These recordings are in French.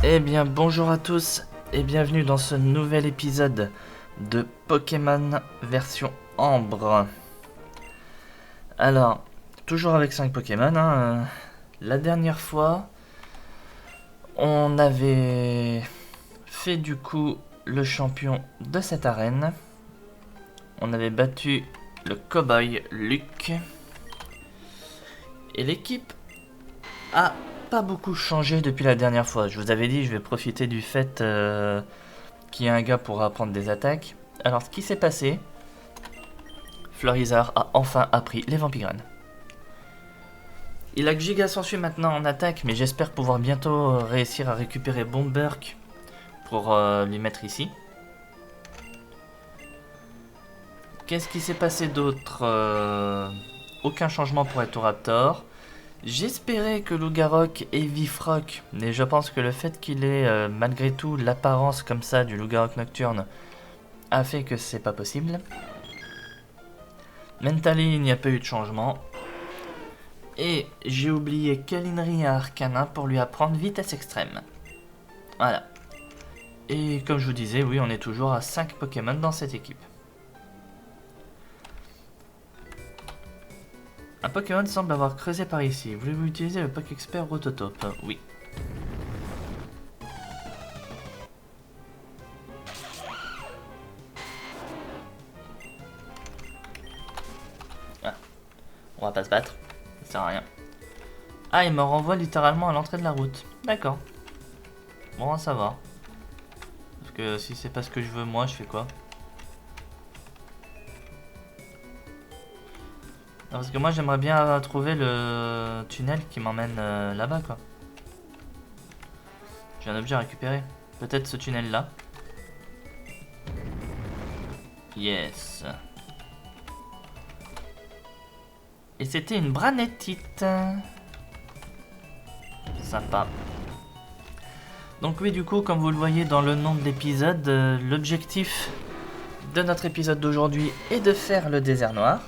Eh bien bonjour à tous et bienvenue dans ce nouvel épisode de Pokémon version Ambre. Alors, toujours avec 5 Pokémon, la dernière fois on avait fait du coup le champion de cette arène. On avait battu le cowboy Luc. Et l'équipe a pas beaucoup changé depuis la dernière fois. Je vous avais dit, je vais profiter du fait qu'il y a un gars pour apprendre des attaques. Alors, ce qui s'est passé, Florizard a enfin appris les Vampigrenes. Il a que Giga Sensu maintenant en attaque, mais j'espère pouvoir bientôt réussir à récupérer Bomberk pour lui mettre ici. Qu'est-ce qui s'est passé d'autre Aucun changement pour Etoraptor. J'espérais que Lougarok et Vifrock, mais je pense que le fait qu'il ait malgré tout l'apparence comme ça du Lougarok nocturne a fait que c'est pas possible. Mentally, il n'y a pas eu de changement. Et j'ai oublié Kalinri à Arcanin pour lui apprendre vitesse extrême. Voilà. Et comme je vous disais, oui, on est toujours à 5 Pokémon dans cette équipe. Un Pokémon semble avoir creusé par ici. Voulez-vous utiliser le Pokéexpert Rototope? Oui. Ah, on va pas se battre. Ça sert à rien. Ah, il me renvoie littéralement à l'entrée de la route. D'accord. Bon, ça va. Parce que si c'est pas ce que je veux, moi, je fais quoi? Non, parce que moi, j'aimerais bien trouver le tunnel qui m'emmène là-bas, quoi. J'ai un objet à récupérer. Peut-être ce tunnel-là. Yes. Et c'était une branétite. Sympa. Donc oui, du coup, comme vous le voyez dans le nom de l'épisode, l'objectif de notre épisode d'aujourd'hui est de faire le désert noir.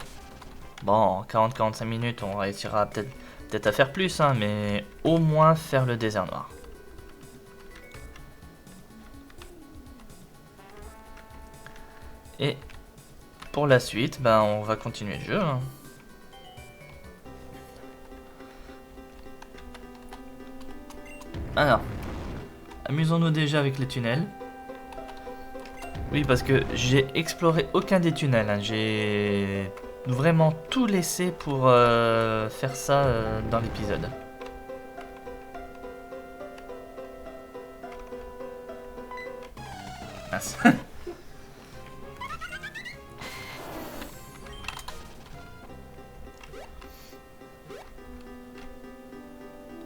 Bon, en 40-45 minutes, on réussira peut-être à faire plus, mais au moins faire le désert noir. Et pour la suite, on va continuer le jeu. Alors, amusons-nous déjà avec les tunnels. Oui, parce que j'ai exploré aucun des tunnels. J'ai vraiment tout laissé pour faire ça dans l'épisode. Mince.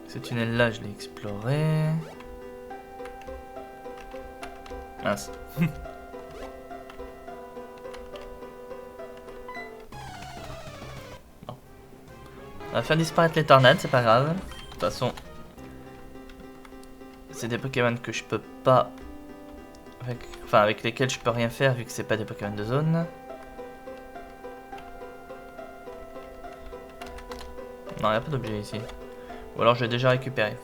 Ce tunnel-là, je l'ai exploré. Mince. Bon. On va faire disparaître les tornades, c'est pas grave. De toute façon, c'est des Pokémon que je peux pas... avec lesquels je peux rien faire vu que c'est pas des Pokémon de zone. Non, il n'y a pas d'objet ici. Ou alors je l'ai déjà récupéré.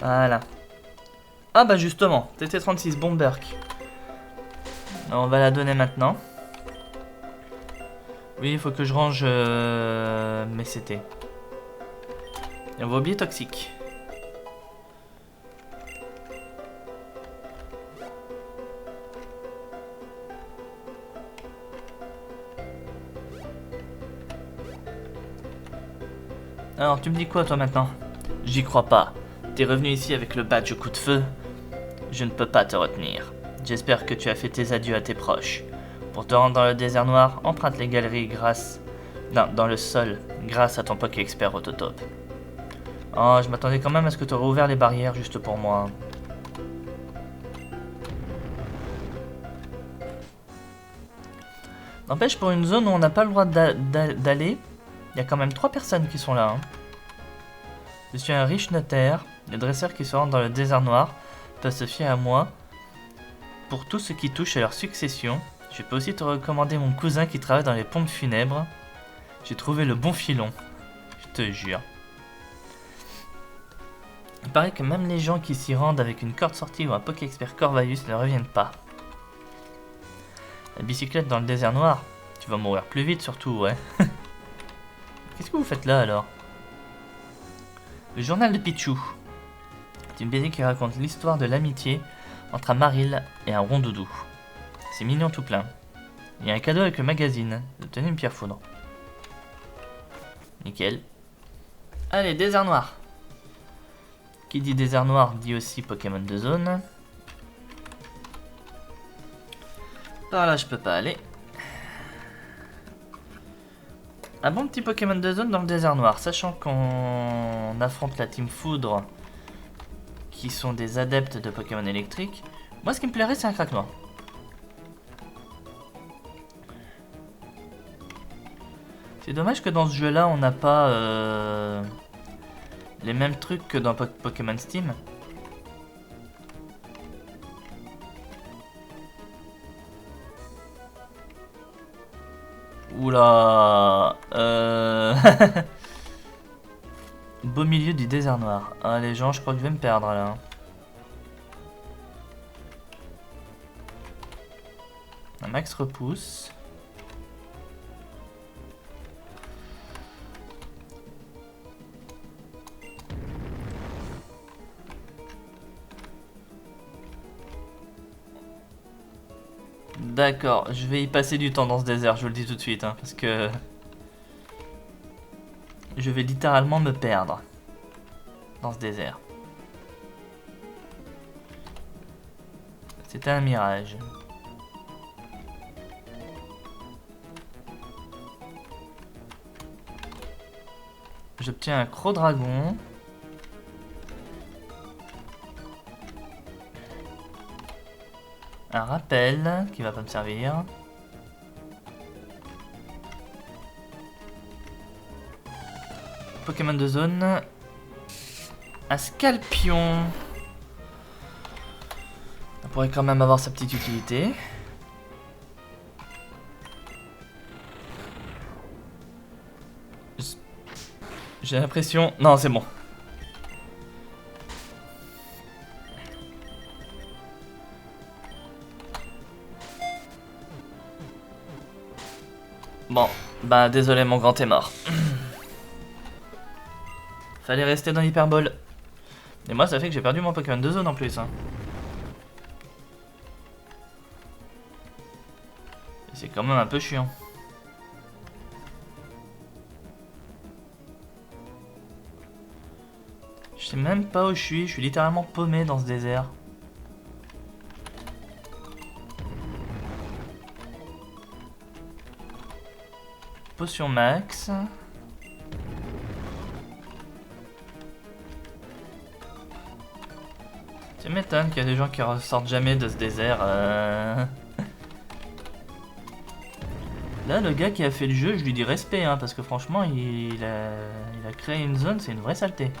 Voilà. Ah bah justement, TT36 Bomberk. On va la donner maintenant. Oui, il faut que je range mes CT. Et on va oublier Toxique. Alors, tu me dis quoi toi maintenant? J'y crois pas. T'es revenu ici avec le badge au coup de feu? Je ne peux pas te retenir. J'espère que tu as fait tes adieux à tes proches. Pour te rendre dans le désert noir, emprunte les galeries dans le sol grâce à ton Poké-Expert Rototope. Oh, je m'attendais quand même à ce que tu aurais ouvert les barrières juste pour moi. N'empêche, pour une zone où on n'a pas le droit d'aller, il y a quand même 3 personnes qui sont là. Je suis un riche notaire. Les dresseurs qui se rendent dans le désert noir peuvent se fier à moi pour tout ce qui touche à leur succession. Je peux aussi te recommander mon cousin qui travaille dans les pompes funèbres. J'ai trouvé le bon filon. Je te jure. Il paraît que même les gens qui s'y rendent avec une corde sortie ou un Poké-Expert Corvalus ne reviennent pas. La bicyclette dans le désert noir. Tu vas mourir plus vite surtout, ouais. Qu'est-ce que vous faites là alors? Le journal de Pichou. C'est une BD qui raconte l'histoire de l'amitié entre un Maril et un Rondoudou. C'est mignon tout plein. Il y a un cadeau avec le magazine. Obtenez une pierre foudre. Nickel. Allez, désert noir. Qui dit désert noir dit aussi Pokémon de zone. Par là, je peux pas aller. Un bon petit Pokémon de zone dans le désert noir, sachant qu'on affronte la team Foudre, qui sont des adeptes de Pokémon électriques. Moi, ce qui me plairait, c'est un Craquenois. C'est dommage que dans ce jeu-là, on n'a pas les mêmes trucs que dans Pokémon Steam. Oula. Beau milieu du désert noir. Ah, les gens, je crois que je vais me perdre là. Un max repousse. D'accord, je vais y passer du temps dans ce désert, je vous le dis tout de suite, hein, parce que je vais littéralement me perdre dans ce désert. C'était un mirage. J'obtiens un Croc-Dragon. Un rappel qui va pas me servir. Pokémon de zone. Un Scalpion. Ça pourrait quand même avoir sa petite utilité. J'ai l'impression... Non, c'est bon. Bon, bah désolé, mon grand est mort. Fallait rester dans l'hyperbole. Et moi, ça fait que j'ai perdu mon Pokémon de zone en plus. Hein. C'est quand même un peu chiant. Je sais même pas où je suis littéralement paumé dans ce désert. Potion max. Tu m'étonnes qu'il y a des gens qui ressortent jamais de ce désert. Là, le gars qui a fait le jeu, je lui dis respect, hein, parce que franchement, il a créé une zone, c'est une vraie saleté.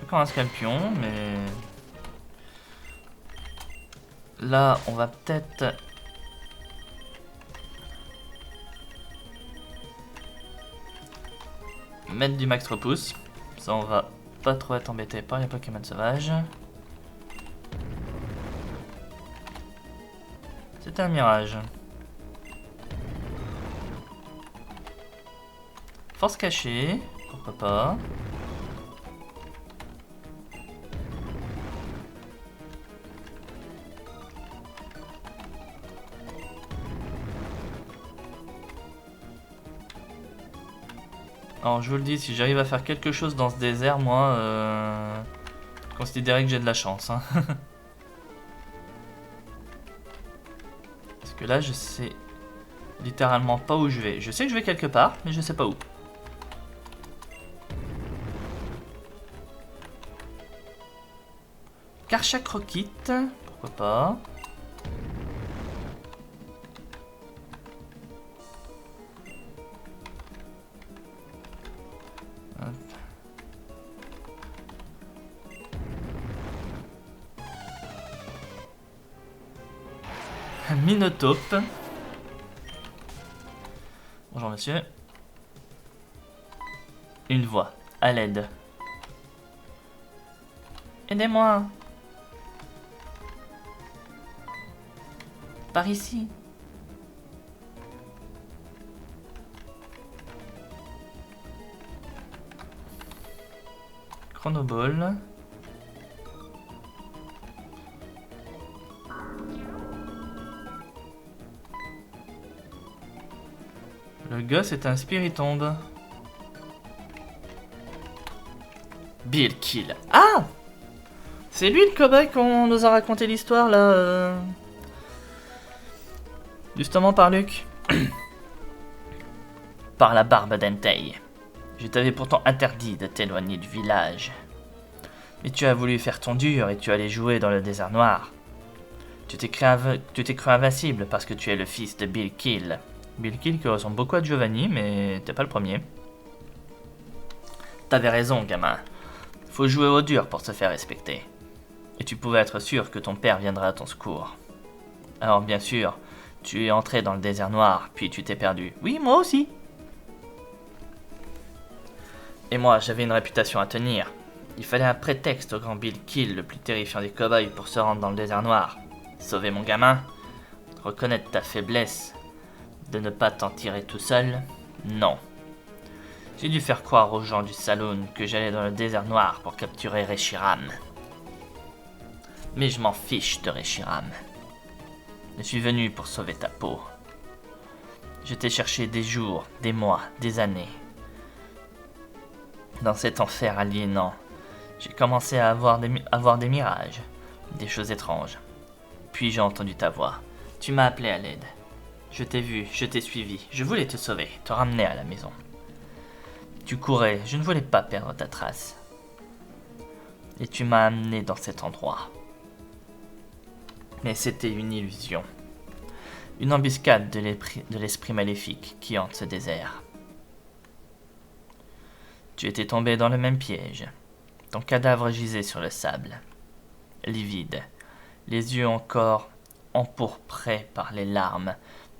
Encore un Scalpion, mais... Là, on va peut-être... mettre du max repousse. Ça, on va pas trop être embêté par les Pokémon sauvages. C'était un mirage. Force cachée, pourquoi pas. Alors je vous le dis, si j'arrive à faire quelque chose dans ce désert, moi, considérez que j'ai de la chance. Hein. Parce que là, je sais littéralement pas où je vais. Je sais que je vais quelque part, mais je sais pas où. Karcha Croquite, pourquoi pas. Minotape. Bonjour monsieur. Une voix. À l'aide. Aidez-moi. Par ici. Chronoball. Le gosse est un spiritombe. Bill Kill. Ah! C'est lui le cobaye qu'on nous a raconté l'histoire là justement par Luc. Par la barbe d'Entei. Je t'avais pourtant interdit de t'éloigner du village. Mais tu as voulu faire ton dur et tu allais jouer dans le désert noir. Tu t'es cru invincible parce que tu es le fils de Bill Kill. Bill Kill qui ressemble beaucoup à Giovanni, mais t'es pas le premier. T'avais raison, gamin. Faut jouer au dur pour se faire respecter. Et tu pouvais être sûr que ton père viendra à ton secours. Alors bien sûr, tu es entré dans le désert noir, puis tu t'es perdu. Oui, moi aussi. Et moi, j'avais une réputation à tenir. Il fallait un prétexte au grand Bill Kill, le plus terrifiant des cow-boys, pour se rendre dans le désert noir. Sauver mon gamin. Reconnaître ta faiblesse. De ne pas t'en tirer tout seul. Non. J'ai dû faire croire aux gens du saloon que j'allais dans le désert noir pour capturer Reshiram. Mais je m'en fiche de Reshiram. Je suis venu pour sauver ta peau. Je t'ai cherché des jours, des mois, des années. Dans cet enfer aliénant, j'ai commencé à avoir des mirages, des choses étranges. Puis j'ai entendu ta voix. Tu m'as appelé à l'aide. Je t'ai vu, je t'ai suivi. Je voulais te sauver, te ramener à la maison. Tu courais, je ne voulais pas perdre ta trace. Et tu m'as amené dans cet endroit. Mais c'était une illusion. Une embuscade de l'esprit maléfique qui hante ce désert. Tu étais tombé dans le même piège. Ton cadavre gisait sur le sable. Livide, les yeux encore empourprés par les larmes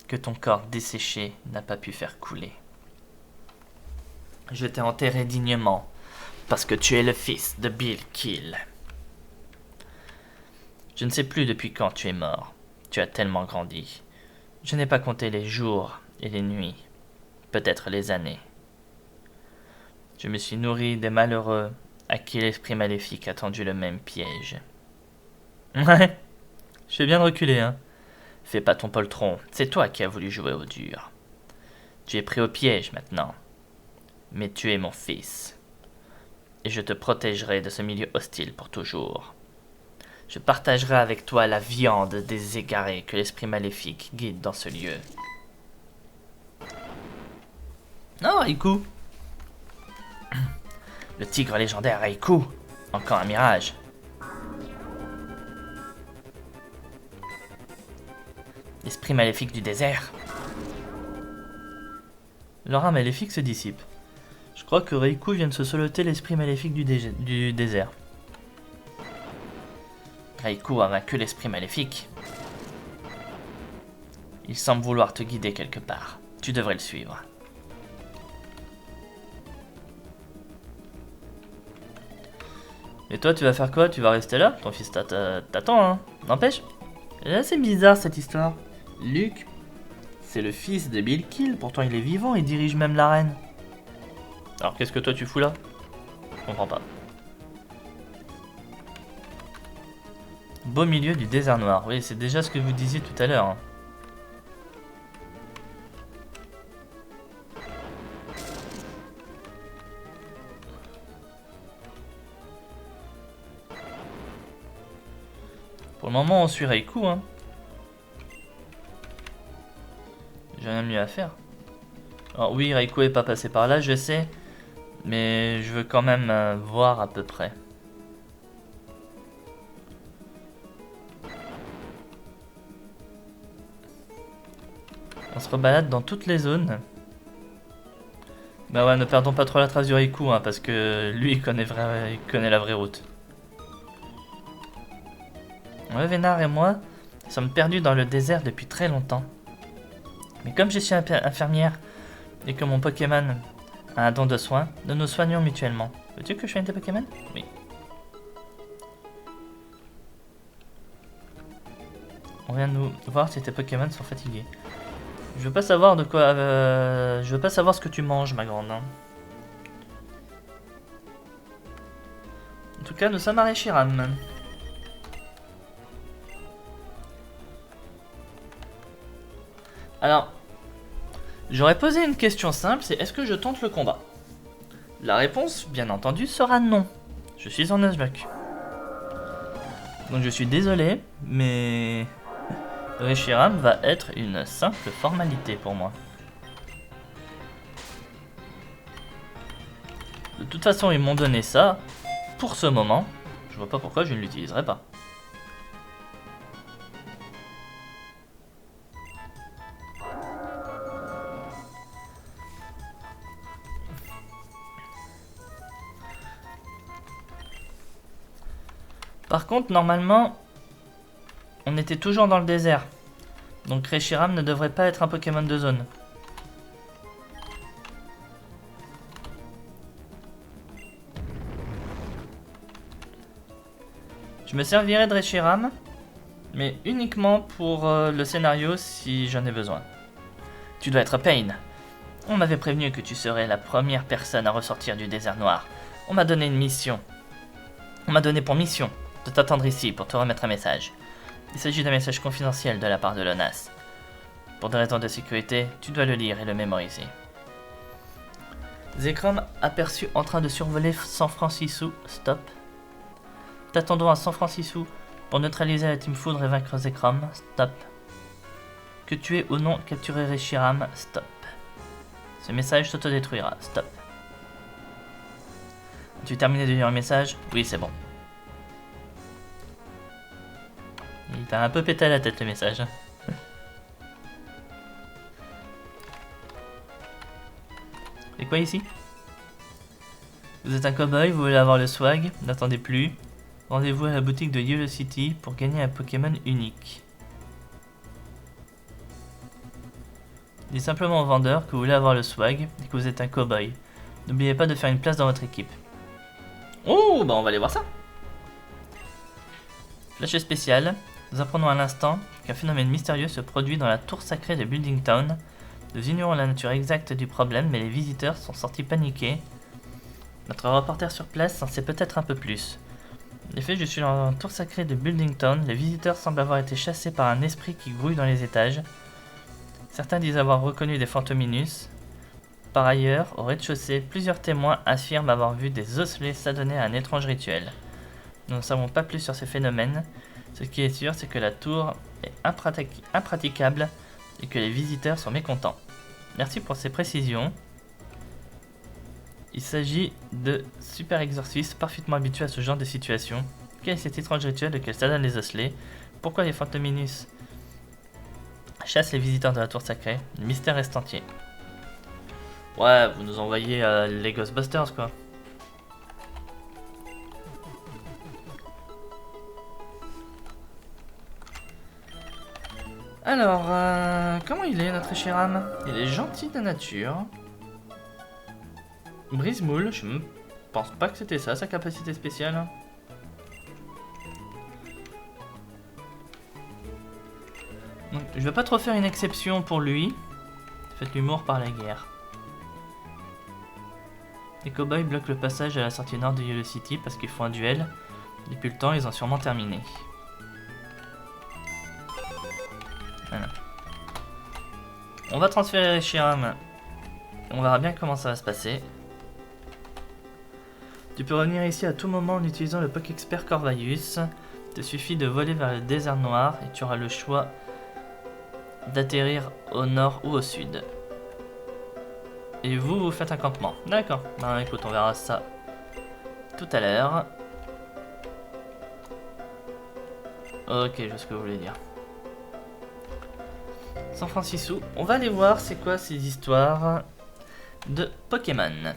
que ton corps desséché n'a pas pu faire couler. Je t'ai enterré dignement, parce que tu es le fils de Bill Kill. Je ne sais plus depuis quand tu es mort. Tu as tellement grandi. Je n'ai pas compté les jours et les nuits, peut-être les années. Je me suis nourri des malheureux à qui l'esprit maléfique a tendu le même piège. Ouais, je fais bien de reculer, hein. Fais pas ton poltron, c'est toi qui as voulu jouer au dur. Tu es pris au piège maintenant. Mais tu es mon fils. Et je te protégerai de ce milieu hostile pour toujours. Je partagerai avec toi la viande des égarés que l'esprit maléfique guide dans ce lieu. Oh, Raikou! Le tigre légendaire Raikou. Encore un mirage. L'esprit maléfique du désert. L'aura maléfique se dissipe. Je crois que Raikou vient de se soloter l'esprit maléfique du désert. Raikou a vaincu l'esprit maléfique. Il semble vouloir te guider quelque part. Tu devrais le suivre. Et toi, tu vas faire quoi? Tu vas rester là? Ton fils t'attend, hein? N'empêche. C'est assez bizarre cette histoire. Luke, c'est le fils de Bill Kill, pourtant il est vivant et dirige même l'arène. Alors qu'est-ce que toi tu fous là? Je comprends pas. Beau milieu du désert noir. Oui, c'est déjà ce que vous disiez tout à l'heure. Hein. Pour le moment, on suit Raikou. Hein. J'ai rien de mieux à faire. Alors oui, Raikou est pas passé par là, je sais. Mais je veux quand même voir à peu près. se rebalade dans toutes les zones. Bah ouais, ne perdons pas trop la trace du Raikou, hein, parce que lui, il connaît la vraie route. Ouais, Vénard et moi sommes perdus dans le désert depuis très longtemps. Mais comme je suis infirmière et que mon Pokémon a un don de soins, nous nous soignons mutuellement. Veux-tu que je soigne tes Pokémon? Oui. On vient de nous voir si tes Pokémon sont fatigués. Je veux pas savoir de quoi... je veux pas savoir ce que tu manges, ma grande. Hein. En tout cas, nous sommes à Reshiram. Alors, j'aurais posé une question simple, c'est est-ce que je tente le combat? La réponse, bien entendu, sera non. Je suis en Nuzlocke. Donc je suis désolé, mais... Reshiram va être une simple formalité pour moi. De toute façon, ils m'ont donné ça pour ce moment. Je vois pas pourquoi je ne l'utiliserai pas. Par contre, normalement, on était toujours dans le désert. Donc Reshiram ne devrait pas être un Pokémon de zone. Je me servirai de Reshiram, mais uniquement pour le scénario si j'en ai besoin. Tu dois être Pain. On m'avait prévenu que tu serais la première personne à ressortir du désert noir. On m'a donné une mission. On m'a donné pour mission de t'attendre ici pour te remettre un message. Il s'agit d'un message confidentiel de la part de Lonas. Pour des raisons de sécurité, tu dois le lire et le mémoriser. Zekrom aperçu en train de survoler San Francisco. Stop. T'attendons à San Francisco pour neutraliser la Team Foudre et vaincre Zekrom. Stop. Que tu aies ou non capturé Reshiram. Stop. Ce message s'autodétruira. Stop. As-tu terminé de lire le message? Oui, c'est bon. Il t'a un peu pété à la tête le message. Et quoi ici? Vous êtes un cowboy, vous voulez avoir le swag, n'attendez plus. Rendez-vous à la boutique de Yellow City pour gagner un Pokémon unique. Dites simplement au vendeur que vous voulez avoir le swag et que vous êtes un cowboy. N'oubliez pas de faire une place dans votre équipe. Oh, bah on va aller voir ça. Flash spécial. Nous apprenons à l'instant qu'un phénomène mystérieux se produit dans la tour sacrée de Building Town. Nous ignorons la nature exacte du problème, mais les visiteurs sont sortis paniqués. Notre reporter sur place en sait peut-être un peu plus. En effet, je suis dans la tour sacrée de Building Town. Les visiteurs semblent avoir été chassés par un esprit qui grouille dans les étages. Certains disent avoir reconnu des Fantominus. Par ailleurs, au rez-de-chaussée, plusieurs témoins affirment avoir vu des osselets s'adonner à un étrange rituel. Nous ne savons pas plus sur ce phénomène. Ce qui est sûr, c'est que la tour est impraticable et que les visiteurs sont mécontents. Merci pour ces précisions. Il s'agit de super exorcistes parfaitement habitués à ce genre de situation. Quel est cet étrange rituel auquel s'adonnent les osselets? Pourquoi les Fantominus chassent les visiteurs de la tour sacrée? Le mystère reste entier. Ouais, vous nous envoyez les Ghostbusters quoi. Alors, comment il est notre Reshiram? Il est gentil de nature. Brise-moule, je ne pense pas que c'était ça sa capacité spéciale. Donc, je vais pas trop faire une exception pour lui. Faites l'humour par la guerre. Les cowboys bloquent le passage à la sortie nord de Yellow City parce qu'ils font un duel. Depuis le temps, ils ont sûrement terminé. Voilà. On va transférer Reshiram. On verra bien comment ça va se passer. Tu peux revenir ici à tout moment en utilisant le Pokéexpert Corvalius. Il te suffit de voler vers le désert noir et tu auras le choix d'atterrir au nord ou au sud. Et vous faites un campement. D'accord. Ben écoute, on verra ça tout à l'heure. Ok, je vois ce que vous voulez dire. San Francisco, on va aller voir c'est quoi ces histoires de Pokémon.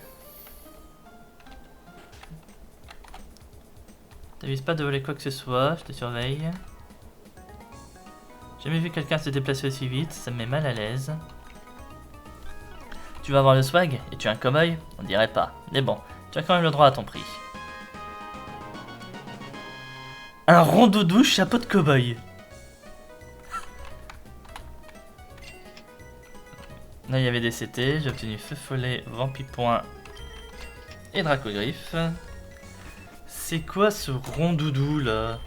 T'avises pas de voler quoi que ce soit, je te surveille. J'ai jamais vu quelqu'un se déplacer aussi vite, ça me met mal à l'aise. Tu vas avoir le swag et tu es un cow-boy? On dirait pas. Mais bon, tu as quand même le droit à ton prix. Un rondoudou chapeau de cow-boy. Là il y avait des CT, j'ai obtenu Feu Follet, Vampipoint et Dracogriffe. C'est quoi ce rondoudou là?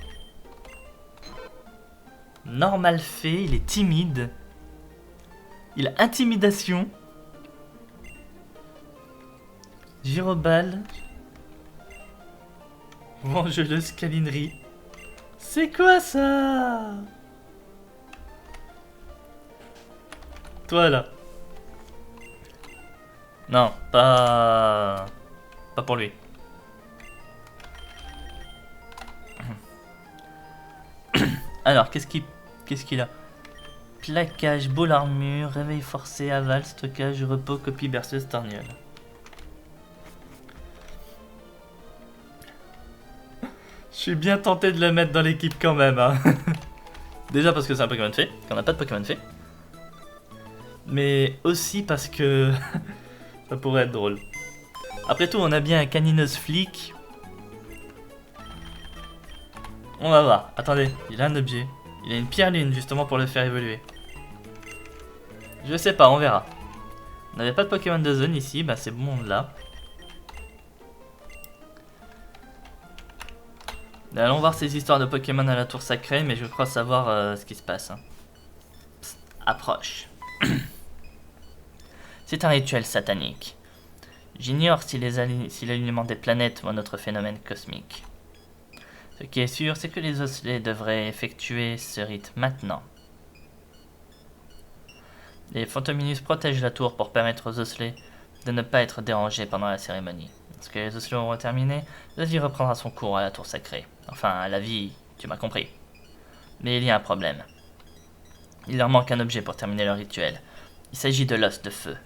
Normal fait, il est timide. Il a intimidation. Gyrobal. Vengeleuse câlinerie. C'est quoi ça? Toi là. Non, pas pour lui. Alors, qu'est-ce qu'il a? Plaquage, boule armure, réveil forcé, aval, stockage, repos, copie, berceuse, torgnole. Je suis bien tenté de le mettre dans l'équipe quand même. Hein. Déjà parce que c'est un Pokémon fait, qu'on n'a pas de Pokémon fait. Mais aussi parce que ça pourrait être drôle. Après tout, on a bien un canineuse flic. On va voir. Attendez, il a un objet. Il a une pierre lune justement pour le faire évoluer. Je sais pas, on verra. On n'avait pas de Pokémon de zone ici, bah c'est bon là. Allons voir ces histoires de Pokémon à la tour sacrée, mais je crois savoir ce qui se passe. Hein. Psst, approche. C'est un rituel satanique. J'ignore si l'alignement des planètes ou un autre phénomène cosmique. Ce qui est sûr, c'est que les osselets devraient effectuer ce rite maintenant. Les Fantominus protègent la tour pour permettre aux osselets de ne pas être dérangés pendant la cérémonie. Lorsque les osselets auront terminé, la vie reprendra son cours à la tour sacrée. Enfin, la vie, tu m'as compris. Mais il y a un problème. Il leur manque un objet pour terminer leur rituel. Il s'agit de l'os de feu.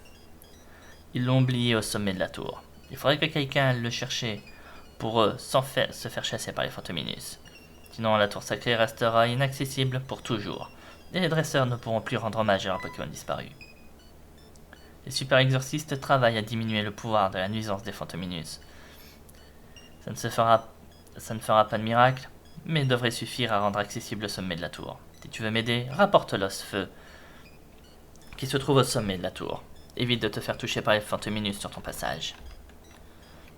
Ils l'ont oublié au sommet de la tour. Il faudrait que quelqu'un aille le chercher pour eux sans se faire chasser par les Fantominus. Sinon la tour sacrée restera inaccessible pour toujours, et les dresseurs ne pourront plus rendre hommage à leurs Pokémon disparus. Les super exorcistes travaillent à diminuer le pouvoir de la nuisance des Fantominus. Ça ne fera pas de miracle, mais devrait suffire à rendre accessible le sommet de la tour. Si tu veux m'aider, rapporte l'os feu qui se trouve au sommet de la tour. Évite de te faire toucher par les Fantominus sur ton passage.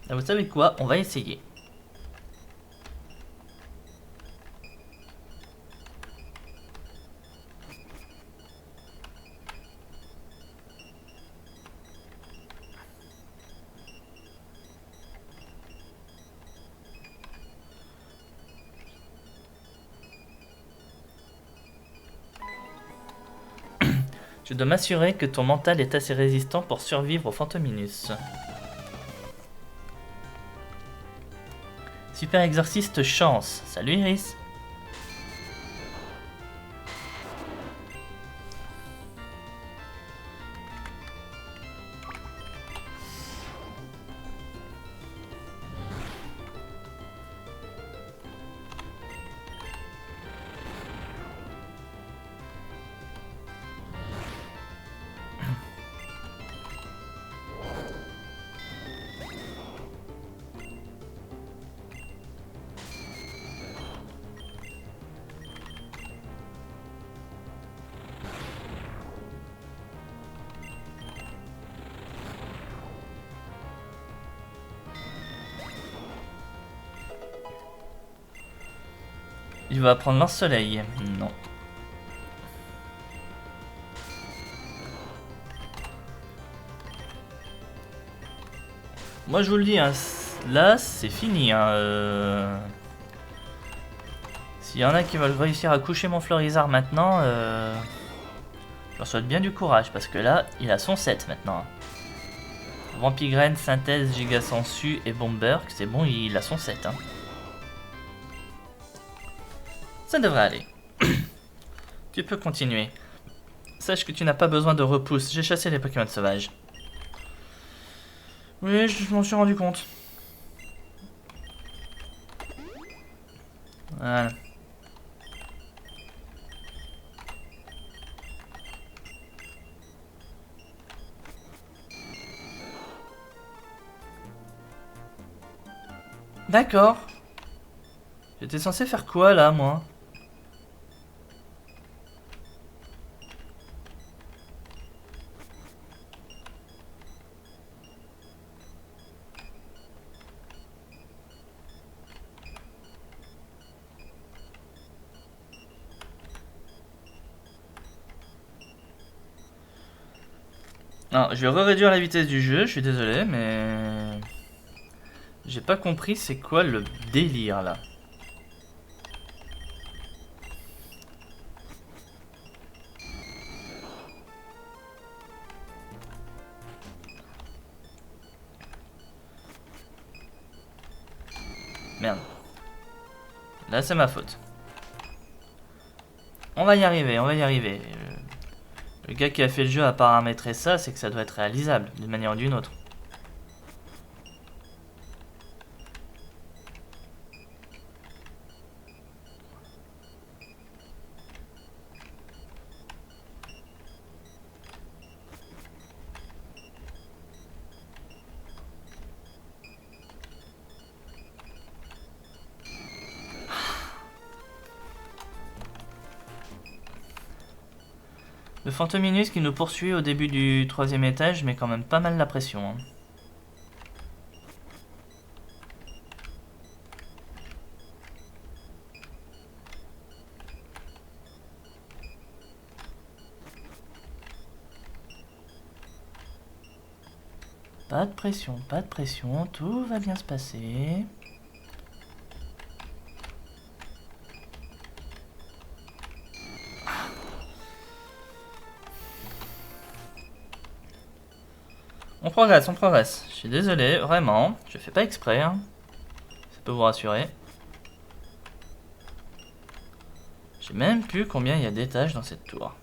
Là, vous savez quoi? On va essayer. Je dois m'assurer que ton mental est assez résistant pour survivre aux Fantominus. Super exorciste chance. Salut Iris. Il va prendre lance-soleil. Non. Moi je vous le dis, hein, là c'est fini. Hein, S'il y en a qui veulent réussir à coucher mon Florizard maintenant, je leur souhaite bien du courage parce que là il a son set maintenant. Vampigraine, Synthèse, Giga Sensu et Bomberg, c'est bon, il a son set. Hein. Ça devrait aller. Tu peux continuer. Sache que tu n'as pas besoin de repousse. J'ai chassé les Pokémon sauvages. Oui, je m'en suis rendu compte. Voilà. D'accord. J'étais censé faire quoi là, moi? Non, je vais réduire la vitesse du jeu, je suis désolé, mais... J'ai pas compris c'est quoi le délire là. Merde. Là c'est ma faute. On va y arriver, on va y arriver. Le gars qui a fait le jeu a paramétré ça, c'est que ça doit être réalisable, d'une manière ou d'une autre. Le Fantominus qui nous poursuit au début du 3e étage met quand même pas mal la pression. Hein. Pas de pression, tout va bien se passer. On progresse, on progresse. Je suis désolé, vraiment, je fais pas exprès. Hein. Ça peut vous rassurer. Je sais même plus combien il y a d'étages dans cette tour.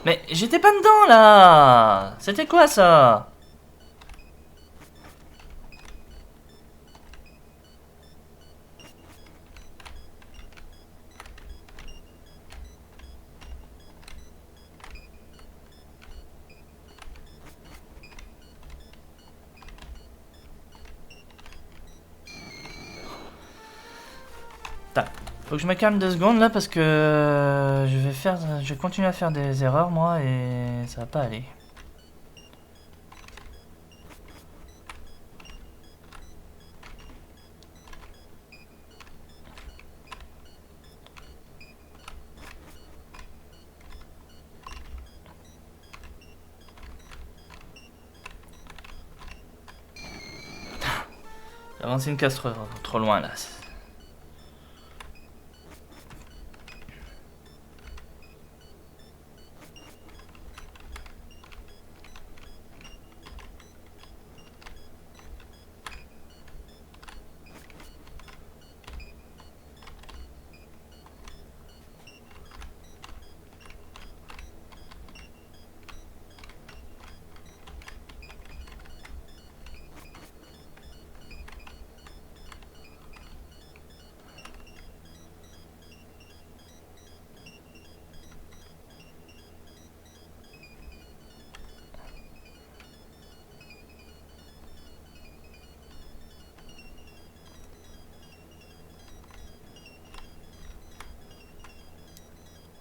Mais j'étais pas dedans là. C'était quoi ça? Faut que je me calme 2 secondes là parce que je vais continuer à faire des erreurs moi et ça va pas aller. J'ai avancé une case trop loin là.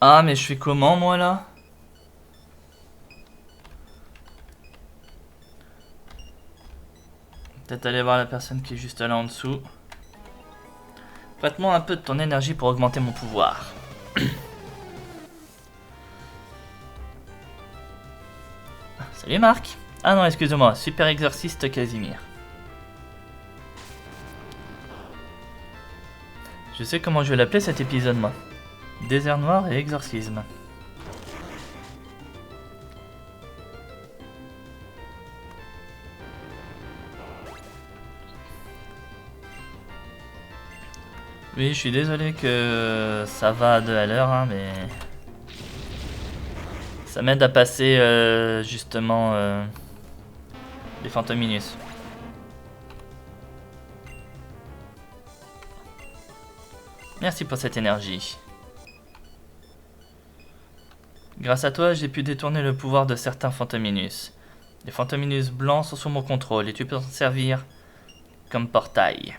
Ah mais je fais comment moi là? Peut-être aller voir la personne qui est juste là en dessous. Prête-moi un peu de ton énergie pour augmenter mon pouvoir. Salut Marc. Ah non, excuse-moi, super exorciste Casimir. Je sais comment je vais l'appeler cet épisode moi. Désert noir et exorcisme. Oui, je suis désolé que ça va à 2 à l'heure, hein, mais ça m'aide à passer justement les Fantominus. Merci pour cette énergie. Grâce à toi, j'ai pu détourner le pouvoir de certains Fantominus. Les Fantominus blancs sont sous mon contrôle et tu peux t'en servir comme portail.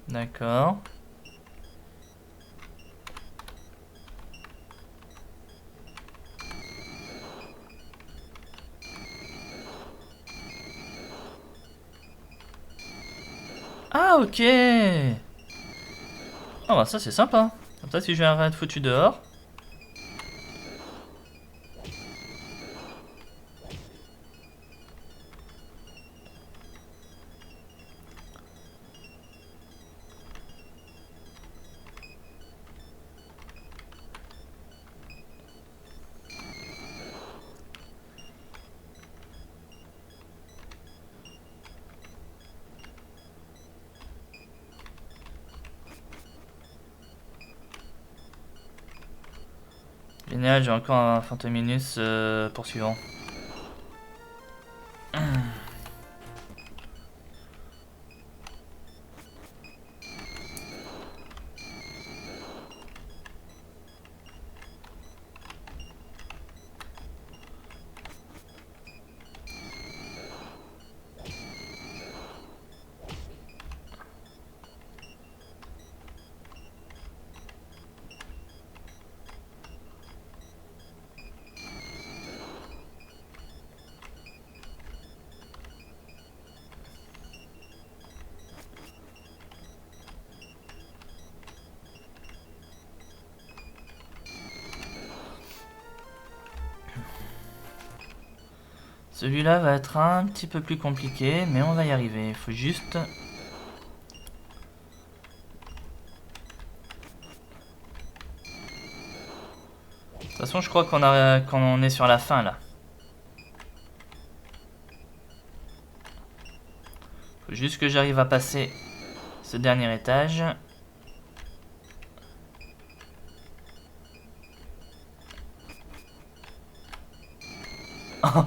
D'accord. Ah, ok. Ah bah ça c'est sympa. Comme ça si j'ai un raid foutu dehors. Génial, j'ai encore un Fantominus poursuivant. Celui-là va être un petit peu plus compliqué, mais on va y arriver. Il faut juste... De toute façon, je crois qu'on est sur la fin, là. Faut juste que j'arrive à passer ce dernier étage. Oh.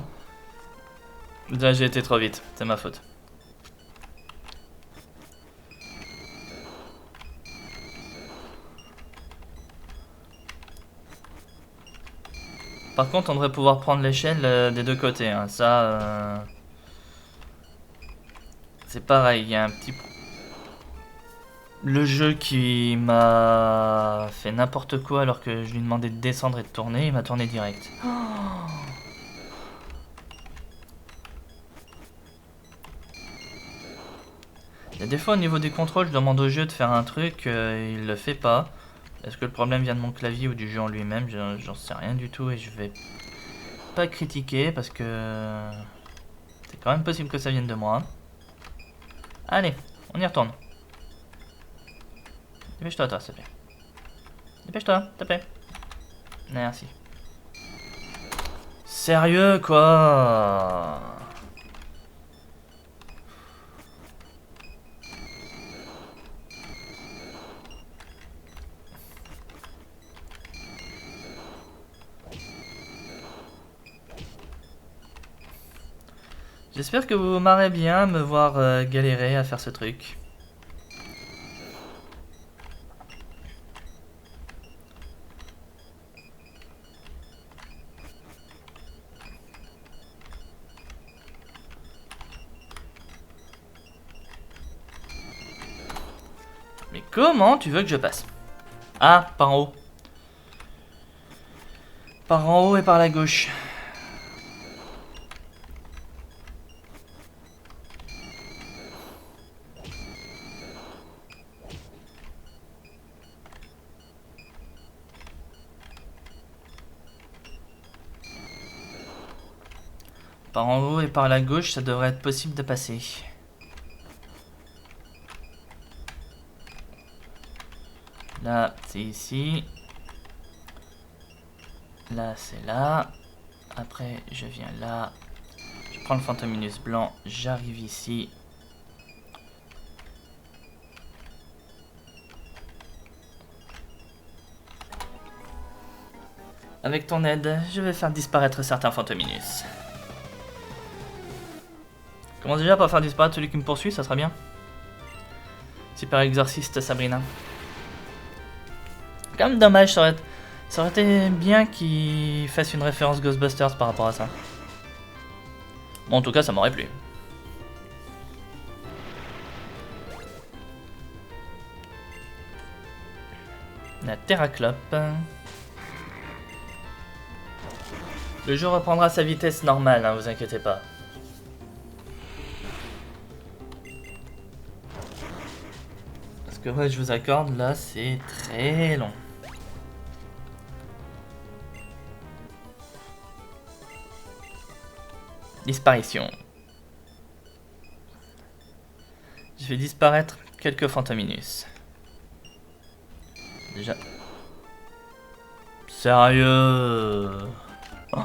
Là, j'ai été trop vite. C'est ma faute. Par contre, on devrait pouvoir prendre l'échelle des deux côtés. Hein. Ça, c'est pareil. Il y a un petit... Le jeu qui m'a fait n'importe quoi alors que je lui demandais de descendre et de tourner, il m'a tourné direct. Oh. Il y a des fois au niveau des contrôles, je demande au jeu de faire un truc, il le fait pas. Est-ce que le problème vient de mon clavier ou du jeu en lui-même? J'en sais rien du tout et je vais pas critiquer parce que c'est quand même possible que ça vienne de moi. Allez, on y retourne. Dépêche-toi, toi, s'il te plaît. Dépêche-toi, s'il te plaît. Merci. Sérieux, quoi? J'espère que vous vous marrez bien à me voir galérer à faire ce truc. Mais comment tu veux que je passe? Ah, par en haut. Par en haut et par la gauche. Par en haut et par la gauche, ça devrait être possible de passer. Là, c'est ici. Là, c'est là. Après, je viens là. Je prends le Fantominus blanc, j'arrive ici. Avec ton aide, je vais faire disparaître certains Fantominus. Commence déjà par faire disparaître celui qui me poursuit, ça sera bien. Super exorciste Sabrina. Quand même dommage, ça aurait été bien qu'il fasse une référence Ghostbusters par rapport à ça. Bon, en tout cas, ça m'aurait plu. La Terraclope. Le jeu reprendra sa vitesse normale, hein, vous inquiétez pas. Parce que ouais, je vous accorde, là, c'est très long. Disparition. Je fais disparaître quelques Fantominus. Déjà. Sérieux? Oh.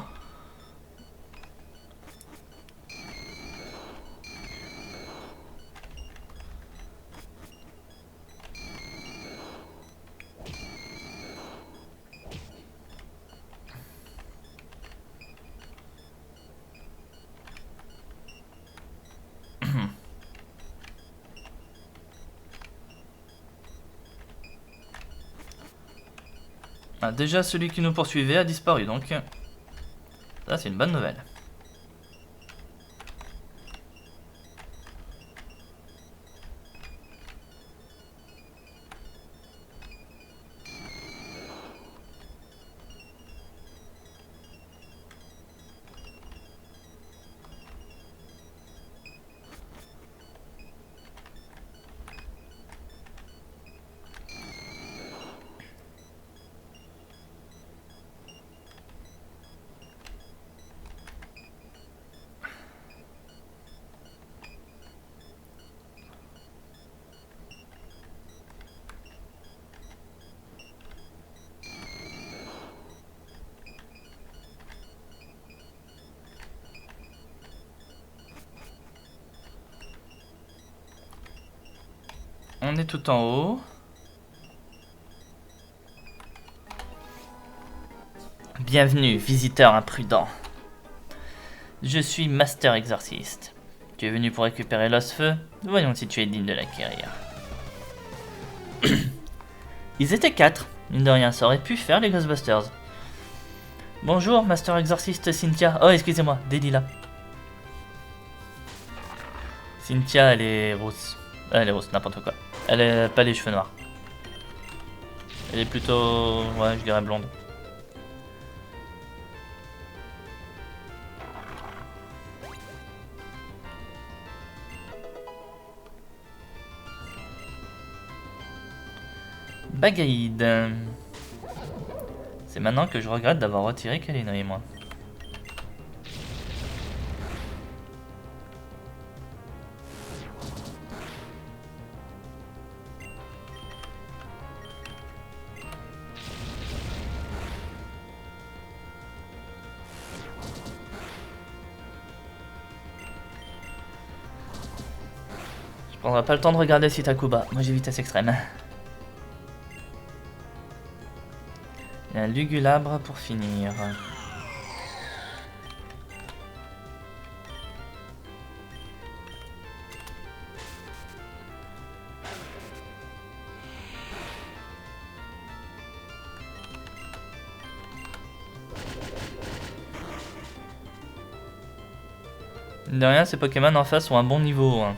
Ah, déjà, celui qui nous poursuivait a disparu, donc ça, c'est une bonne nouvelle. On est tout en haut. Bienvenue, visiteur imprudent. Je suis Master Exorciste. Tu es venu pour récupérer l'os-feu? Voyons si tu es digne de l'acquérir. Ils étaient 4. Mine de rien, ça aurait pu faire les Ghostbusters. Bonjour, Master Exorciste Cynthia. Oh, excusez-moi, Delilah. Cynthia, elle est rousse. Elle est rousse, n'importe quoi. Elle a pas les cheveux noirs. Elle est plutôt... ouais, je dirais blonde. Bagaïd. C'est maintenant que je regrette d'avoir retiré Kalino et moi. Je prendrai pas le temps de regarder Sitakuba. Moi j'ai vitesse extrême. Et un Lugulabre pour finir. De rien, ces Pokémon en face ont un bon niveau. Hein.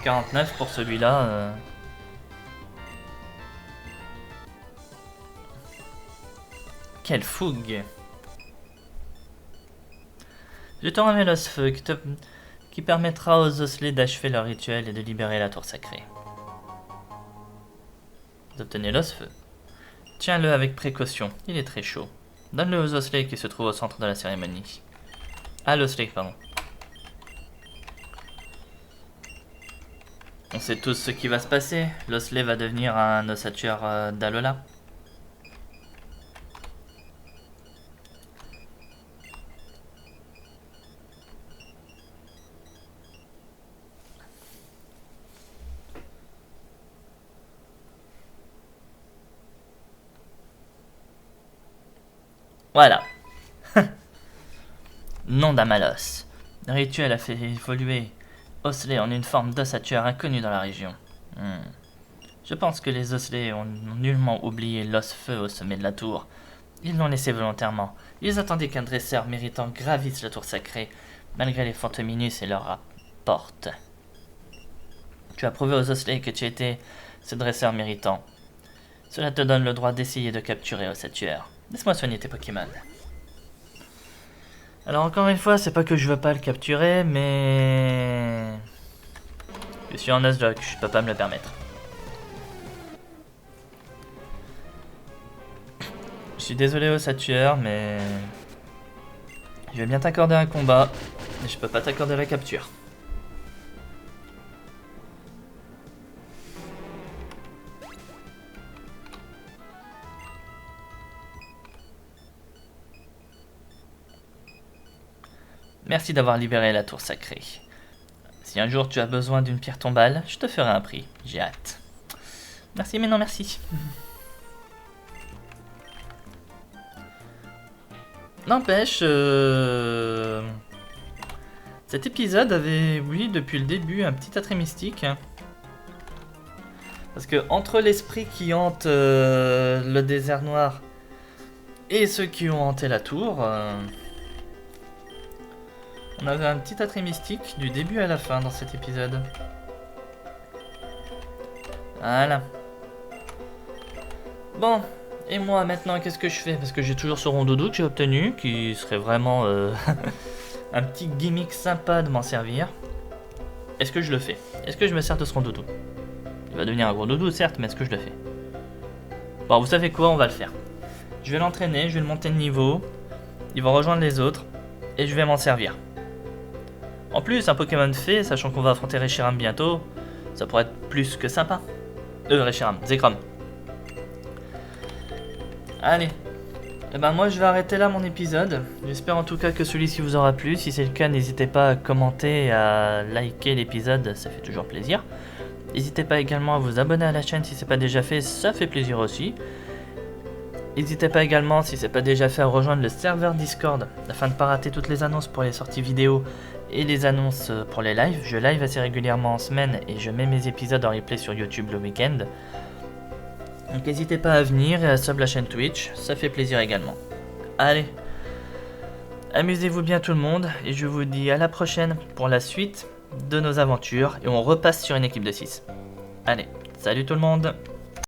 49 pour celui-là. Quelle fougue! Je te remets l'os-feu qui permettra aux osselets d'achever leur rituel et de libérer la tour sacrée. Vous obtenez l'os-feu. Tiens-le avec précaution, il est très chaud. Donne-le aux osselets qui se trouvent au centre de la cérémonie. Ah, l'osselet, pardon. On sait tous ce qui va se passer. L'osselet va devenir un ossature d'Alola. Voilà. Nom d'Amalos. Le rituel a fait évoluer Osley en une forme d'ossature inconnue dans la région. Je pense que les Osley ont nullement oublié l'os-feu au sommet de la tour. Ils l'ont laissé volontairement. Ils attendaient qu'un dresseur méritant gravisse la tour sacrée, malgré les Fantominus et leur rapporte. Tu as prouvé aux Osley que tu étais ce dresseur méritant. Cela te donne le droit d'essayer de capturer Ossatueur. Laisse-moi soigner tes Pokémon. Alors encore une fois, c'est pas que je veux pas le capturer, mais... Je suis en Nuzlocke, je peux pas me le permettre. Je suis désolé Ossatueur, mais... Je vais bien t'accorder un combat, mais je peux pas t'accorder la capture. Merci d'avoir libéré la tour sacrée. Si un jour tu as besoin d'une pierre tombale, je te ferai un prix. J'ai hâte. Merci, mais non merci. N'empêche, cet épisode avait, oui, depuis le début, un petit attrait mystique. Parce que entre l'esprit qui hante le désert noir et ceux qui ont hanté la tour... on avait un petit attrait mystique du début à la fin dans cet épisode. Voilà. Bon, et moi maintenant qu'est-ce que je fais? Parce que j'ai toujours ce rondoudou que j'ai obtenu, qui serait vraiment un petit gimmick sympa de m'en servir. Est-ce que je le fais? Est-ce que je me sers de ce rondoudou? Il va devenir un gros doudou certes, mais est-ce que je le fais? Bon, vous savez quoi, on va le faire. Je vais l'entraîner, je vais le monter de niveau. Il va rejoindre les autres, et je vais m'en servir. En plus, un Pokémon fée, sachant qu'on va affronter Reshiram bientôt, ça pourrait être plus que sympa. Reshiram, Zekrom. Allez. Et ben moi je vais arrêter là mon épisode. J'espère en tout cas que celui-ci vous aura plu. Si c'est le cas, n'hésitez pas à commenter et à liker l'épisode, ça fait toujours plaisir. N'hésitez pas également à vous abonner à la chaîne si c'est pas déjà fait, ça fait plaisir aussi. N'hésitez pas également, si c'est pas déjà fait, à rejoindre le serveur Discord afin de ne pas rater toutes les annonces pour les sorties vidéo et les annonces pour les lives. Je live assez régulièrement en semaine et je mets mes épisodes en replay sur YouTube le week-end. Donc n'hésitez pas à venir et à sub la chaîne Twitch, ça fait plaisir également. Allez, amusez-vous bien tout le monde et je vous dis à la prochaine pour la suite de nos aventures et on repasse sur une équipe de 6. Allez, salut tout le monde!